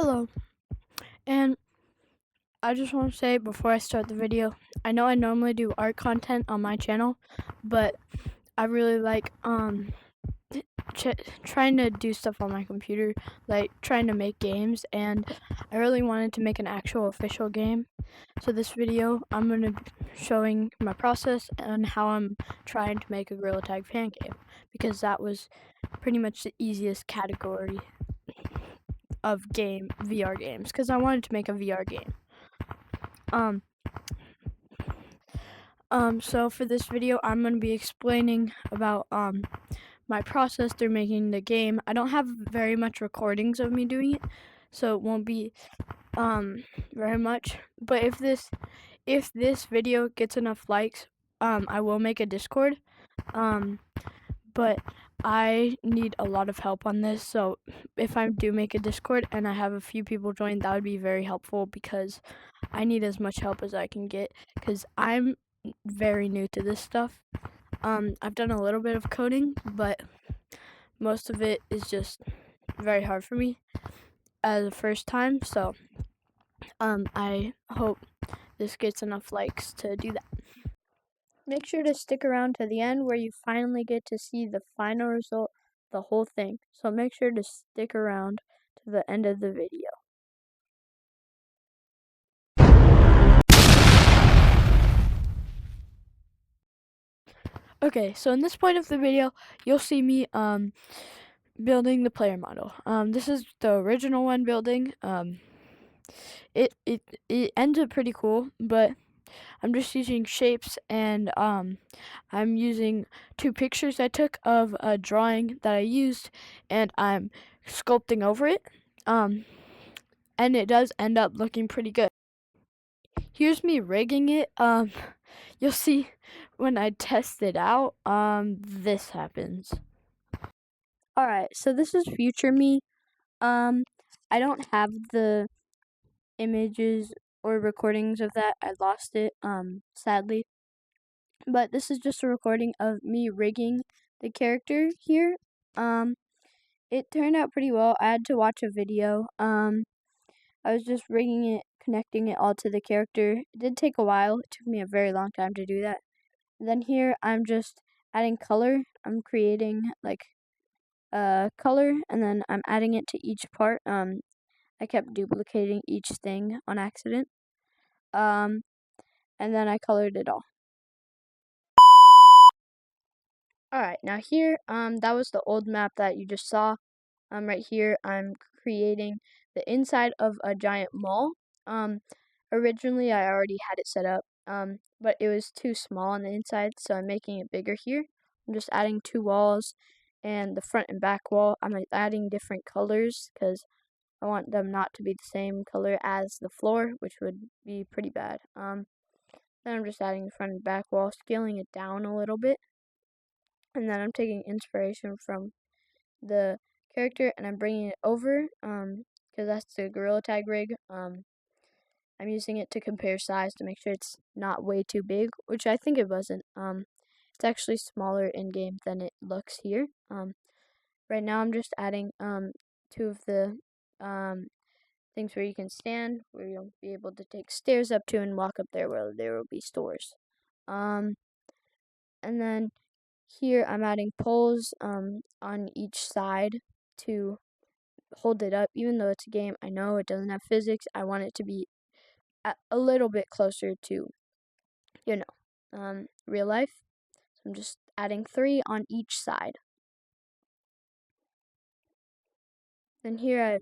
Hello, and I just want to say before I start the video, I know I normally do art content on my channel, but I really like trying to do stuff on my computer, like trying to make games, and I really wanted to make an actual official game. So this video, I'm going to be showing my process and how I'm trying to make a Gorilla Tag fan game, because that was pretty much the easiest category of VR games, because I wanted to make a VR game. So for this video, I'm going to be explaining about my process through making the game. I don't have very much recordings of me doing it, so it won't be very much. But if this video gets enough likes, I will make a Discord. But I need a lot of help on this, so if I do make a Discord and I have a few people join, that would be very helpful, because I need as much help as I can get, because I'm very new to this stuff. I've done a little bit of coding, but most of it is just very hard for me as a first time, so I hope this gets enough likes to do that. Make sure to stick around to the end where you finally get to see the final result, the whole thing. So make sure to stick around to the end of the video. Okay, so in this point of the video, you'll see me building the player model. This is the original one building. It ends up pretty cool, but I'm just using shapes, and I'm using two pictures I took of a drawing that I used, and I'm sculpting over it. And it does end up looking pretty good. Here's me rigging it. You'll see when I test it out, this happens. Alright, so this is future me. I don't have the images or recordings of that. I lost it, sadly. But this is just a recording of me rigging the character here. It turned out pretty well. I had to watch a video. I was just rigging it, connecting it all to the character. It did take a while. It took me a very long time to do that. Then here, I'm just adding color. I'm creating like color, and then I'm adding it to each part. I kept duplicating each thing on accident. And then I colored it all. Alright, now here, that was the old map that you just saw. Right here, I'm creating the inside of a giant mall. Originally, I already had it set up, but it was too small on the inside, so I'm making it bigger here. I'm just adding two walls, and the front and back wall, I'm adding different colors, because I want them not to be the same color as the floor, which would be pretty bad. Then I'm just adding the front and back wall, scaling it down a little bit. And then I'm taking inspiration from the character, and I'm bringing it over, because that's the Gorilla Tag rig. I'm using it to compare size to make sure it's not way too big, which I think it wasn't. It's actually smaller in game than it looks here. Right now I'm just adding two of the things where you can stand, where you'll be able to take stairs up to and walk up there, where there will be stores. And then here I'm adding poles on each side to hold it up. Even though it's a game, I know it doesn't have physics. I want it to be a little bit closer to, real life. So I'm just adding 3 on each side. Then here I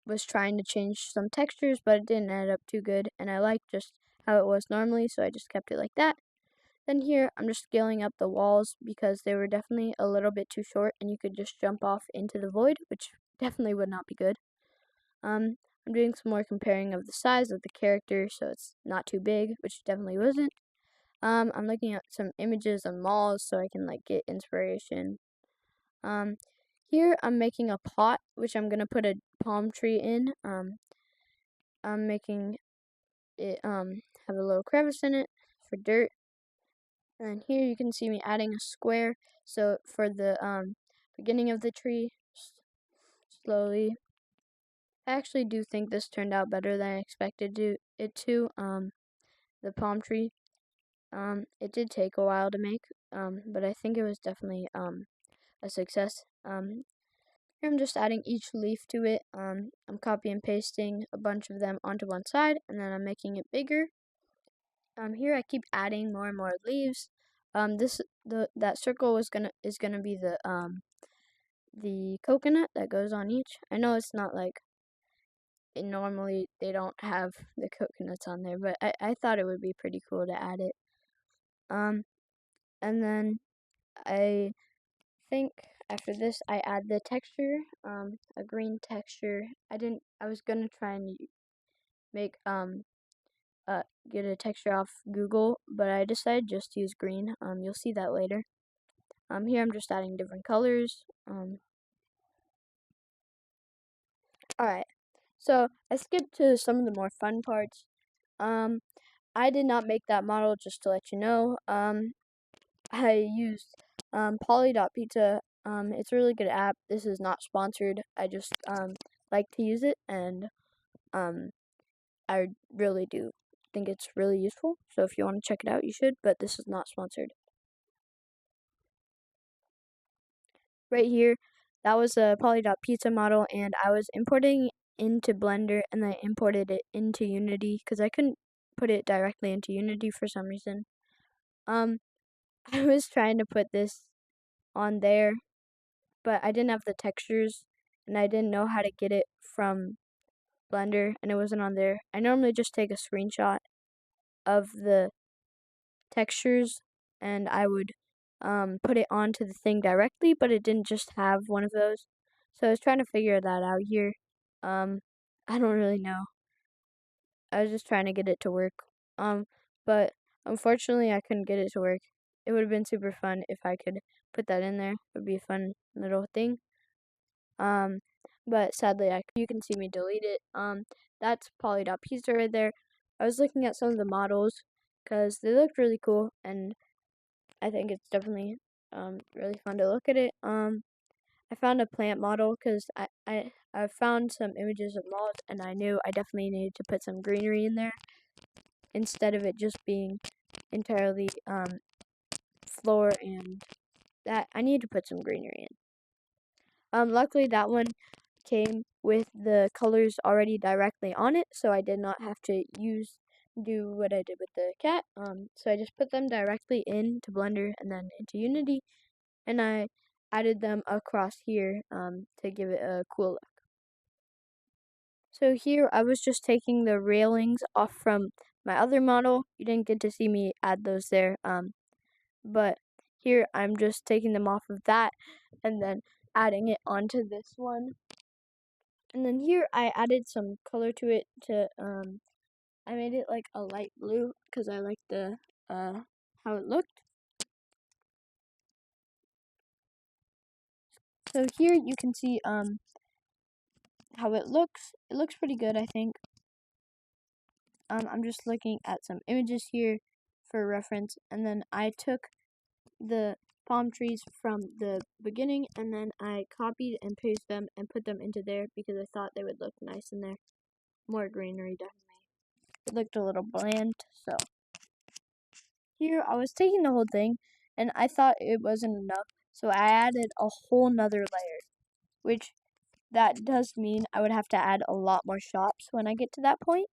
was trying to change some textures, but it didn't add up too good, and I liked just how it was normally, so I just kept it like that. Then here, I'm just scaling up the walls, because they were definitely a little bit too short, and you could just jump off into the void, which definitely would not be good. I'm doing some more comparing of the size of the character, so it's not too big, which definitely wasn't. I'm looking at some images of malls, so I can get inspiration. Here I'm making a pot, which I'm gonna put a palm tree in. I'm making it have a little crevice in it for dirt. And here you can see me adding a square, so for the beginning of the tree, slowly I actually do think this turned out better than I expected it to. The palm tree. It did take a while to make, but I think it was definitely a success. Here I'm just adding each leaf to it. I'm copy and pasting a bunch of them onto one side, and then I'm making it bigger. Here I keep adding more and more leaves. That circle is gonna be the coconut that goes on each. I know it's not like normally they don't have the coconuts on there, but I thought it would be pretty cool to add it. And then I think after this I add the texture, a green texture. I was gonna try and make get a texture off Google, but I decided just to use green. You'll see that later. Here I'm just adding different colors. Alright, so I skipped to some of the more fun parts. I did not make that model, just to let you know. I used Poly.pizza. It's a really good app. This is not sponsored. I just like to use it, and I really do think it's really useful. So if you want to check it out, you should, but this is not sponsored. Right here, that was a Poly.pizza model, and I was importing into Blender, and I imported it into Unity because I couldn't put it directly into Unity for some reason. I was trying to put this on there, but I didn't have the textures, and I didn't know how to get it from Blender, and it wasn't on there. I normally just take a screenshot of the textures, and I would put it onto the thing directly, but it didn't just have one of those. So I was trying to figure that out here. I don't really know. I was just trying to get it to work. But unfortunately I couldn't get it to work. It would have been super fun if I could put that in there. It would be a fun little thing. But sadly you can see me delete it. That's Poly.pizza right there. I was looking at some of the models because they looked really cool, and I think it's definitely really fun to look at it. I found a plant model because I found some images of malls, and I knew I definitely needed to put some greenery in there instead of it just being entirely floor and that. I needed to put some greenery in. Luckily that one came with the colors already directly on it, so I did not have to do what I did with the cat. So I just put them directly into Blender and then into Unity, and I added them across here to give it a cool look. So here I was just taking the railings off from my other model. You didn't get to see me add those there, but here I'm just taking them off of that and then adding it onto this one. And then here I added some color to it I made it like a light blue because I like the how it looked. So here you can see how it looks. It looks pretty good, I think. I'm just looking at some images here for reference, and then I took the palm trees from the beginning, and then I copied and pasted them and put them into there because I thought they would look nice in there. More greenery, definitely. It looked a little bland, so here I was taking the whole thing, and I thought it wasn't enough, so I added a whole nother layer, which that does mean I would have to add a lot more shops when I get to that point,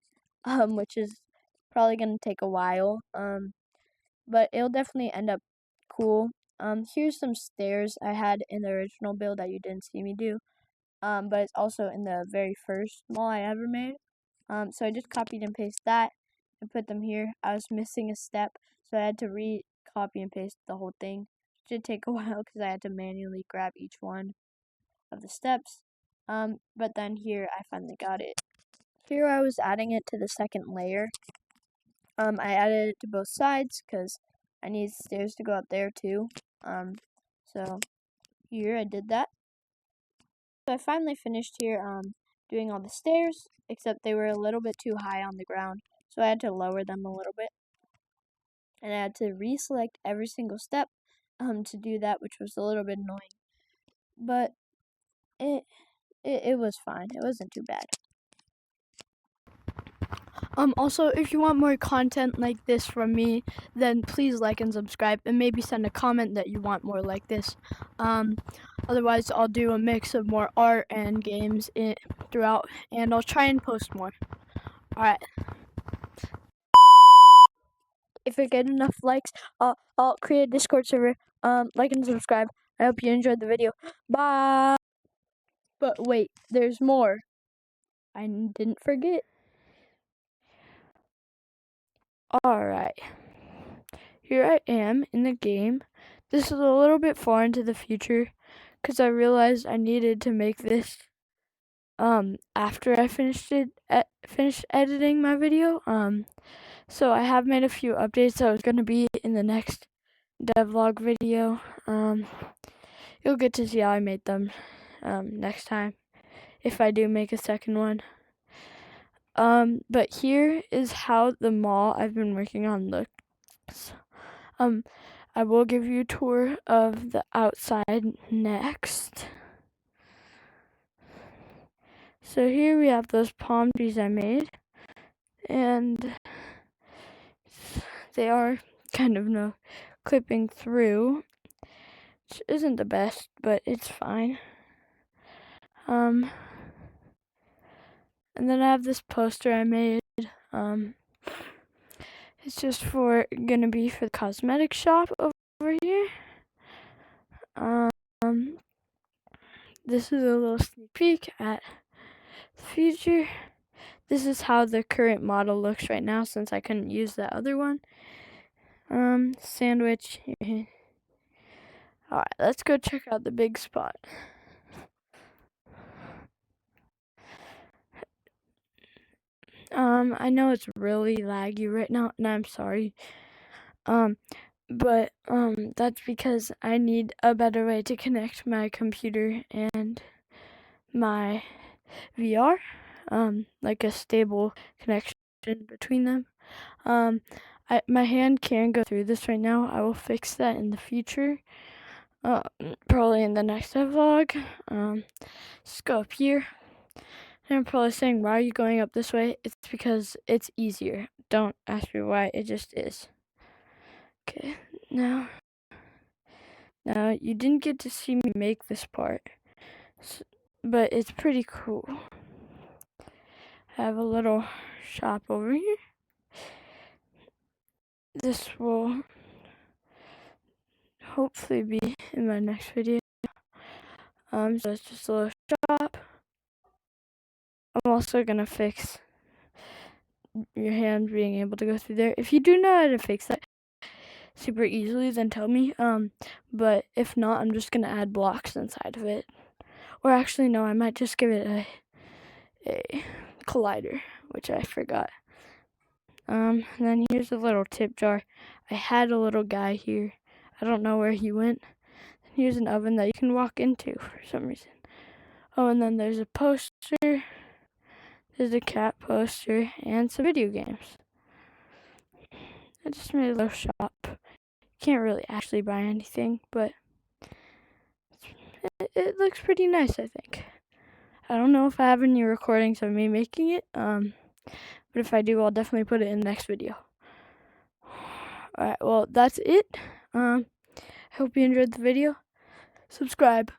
which is probably going to take a while, but it'll definitely end up cool. Here's some stairs I had in the original build that you didn't see me do, but it's also in the very first mall I ever made. So I just copied and pasted that and put them here. I was missing a step, so I had to re-copy and paste the whole thing. It did take a while because I had to manually grab each one of the steps. But then here I finally got it. Here I was adding it to the second layer. I added it to both sides because I need stairs to go up there too. So here I did that. So I finally finished here doing all the stairs, except they were a little bit too high on the ground, so I had to lower them a little bit. And I had to reselect every single step to do that, which was a little bit annoying. But it was fine. It wasn't too bad. Also, if you want more content like this from me, then please like and subscribe, and maybe send a comment that you want more like this. Otherwise, I'll do a mix of more art and games throughout, and I'll try and post more. Alright. If I get enough likes, I'll create a Discord server. Like and subscribe. I hope you enjoyed the video. Bye! But wait, there's more. I didn't forget. Alright. Here I am in the game. This is a little bit far into the future because I realized I needed to make this after I finished editing my video. So I have made a few updates that was going to be in the next devlog video. You'll get to see how I made them next time if I do make a second one. But here is how the mall I've been working on looks. I will give you a tour of the outside next. So here we have those palm trees I made, and they are kind of clipping through, which isn't the best, but it's fine. And then I have this poster I made. It's just gonna be for the cosmetic shop over here. This is a little sneak peek at the future. This is how the current model looks right now since I couldn't use that other one. Sandwich. Alright, let's go check out the big spot. I know it's really laggy right now, and I'm sorry. But that's because I need a better way to connect my computer and my VR. Like a stable connection between them. My hand can go through this right now. I will fix that in the future. Probably in the next vlog. Let's go up here. And I'm probably saying, why are you going up this way? It's because it's easier. Don't ask me why, it just is. Okay, now you didn't get to see me make this part, but it's pretty cool. I have a little shop over here. This will hopefully be in my next video. So it's just a little shop. I'm also gonna fix your hand being able to go through there. If you do know how to fix that super easily, then tell me. But if not, I'm just gonna add blocks inside of it. Or actually, no, I might just give it a collider, which I forgot. Then here's a little tip jar. I had a little guy here. I don't know where he went. Here's an oven that you can walk into for some reason. Oh, and then there's a poster. There's a cat poster and some video games. I just made a little shop. Can't really actually buy anything, but it looks pretty nice, I think. I don't know if I have any recordings of me making it, but if I do, I'll definitely put it in the next video. Alright, well, that's it. I hope you enjoyed the video. Subscribe.